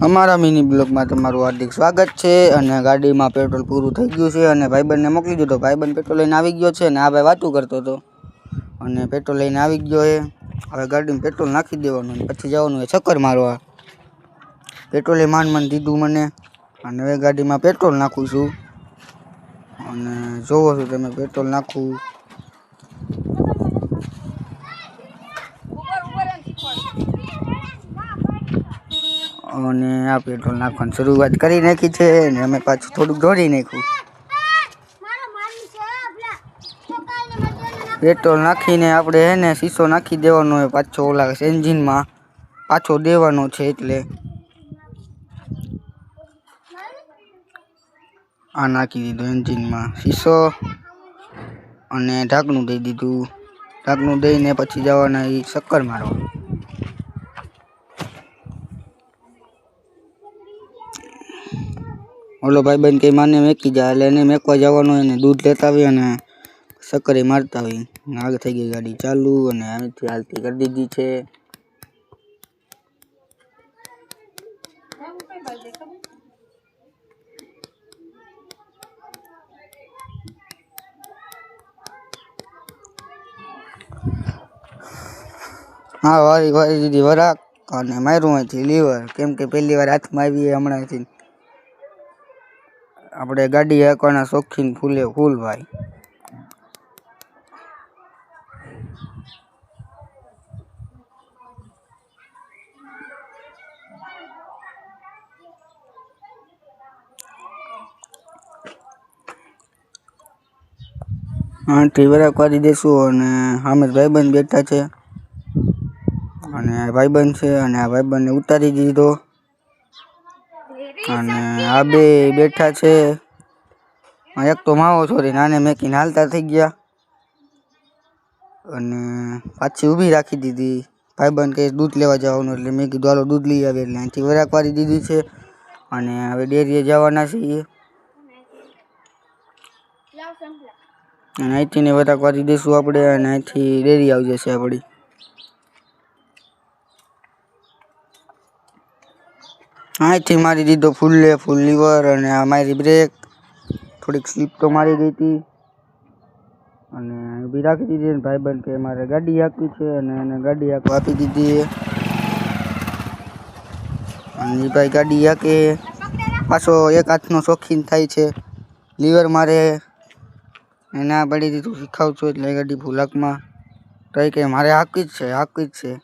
અમારા મિની બ્લોગમાં તમારું હાર્દિક સ્વાગત છે। અને ગાડીમાં પેટ્રોલ પૂરું થઈ ગયું છે અને ભાઈબંધને મોકલી દીધો। ભાઈબંધ પેટ્રોલ લઈને આવી ગયો છે અને આ ભાઈ વાતું કરતો હતો અને પેટ્રોલ લઈને આવી ગયો છે। હવે ગાડીમાં પેટ્રોલ નાખી દેવાનું અને પછી જવાનું છે ચક્કર મારવા। પેટ્રોલે માંડ દીધું મને અને હવે ગાડીમાં પેટ્રોલ નાખું છું અને જોવો છો તમે પેટ્રોલ નાખું અને આ પેટ્રોલ નાખવાની શરૂઆત કરી નાખી છે અને અમે પાછું થોડુંક દોડી નાખ્યું। પેટ્રોલ નાખીને આપણે હે ને શીશો નાખી દેવાનો હોય પાછો ઓલા એન્જિનમાં પાછો દેવાનો છે એટલે આ નાખી દીધો એન્જિનમાં શીશો અને ઢાંકણું દઈ દીધું। ઢાંકણું દઈને પછી જવાના એ ચક્કર મારવા। ઓલો ભાઈબંધ કે માને મેકી જાય એટલે એને મેકવા જવાનું એને દૂધ લેતા આવી અને ચક્કરે મારતા આવી। આગે થઈ ગઈ ગાડી ચાલુ અને અહીંથી હાલતી કરી દીધી છે। हाँ वारी वारी दीदी वराक અને માર્યું અહીંથી લીવર કેમ કે પહેલી વાર હાથમાં આવી હમણાંથી આપણે ગાડી હાંકવાના શોખીન ફૂલે ફૂલ ભાઈ। આથી વરાક વારી દેશું અને સામે ભાઈબંધ બેઠા છે અને ભાઈબંધ છે અને આ ભાઈબંધને ઉતારી દીધો અને આ બે બેઠા છે। એક તો માવો છોરીને આને મેકીને હાલતા થઈ ગયા અને પાછી ઊભી રાખી દીધી। ભાઈબંધ કે દૂધ લેવા જવાનું એટલે મેં કીધું હાલો દૂધ લઈ આવે એટલે અહીંથી વરાક વારી દીધી છે અને હવે ડેરીએ જવાના છીએ અને અહીંથી ને વરાક વારી દઈશું આપણે અને અહીંથી ડેરી આવી જશે આપણી। અહીંથી મારી દીધો ફૂલે ફૂલ લીવર અને આ મારી બ્રેક થોડીક સ્લીપ તો મારી ગઈ હતી અને ઊભી રાખી દીધી ને ભાઈબંધ કે મારે ગાડી હાંકવી છે અને એને ગાડી હાંકવા આપી દીધી અને એ ભાઈ ગાડી હાંકે પાછો એક હાથનો શોખીન થાય છે લીવર મારે એને આ પડી દીધું શીખાવ છું એટલે ગાડી ભૂલાકમાં તો કે મારે હાંકવી જ છે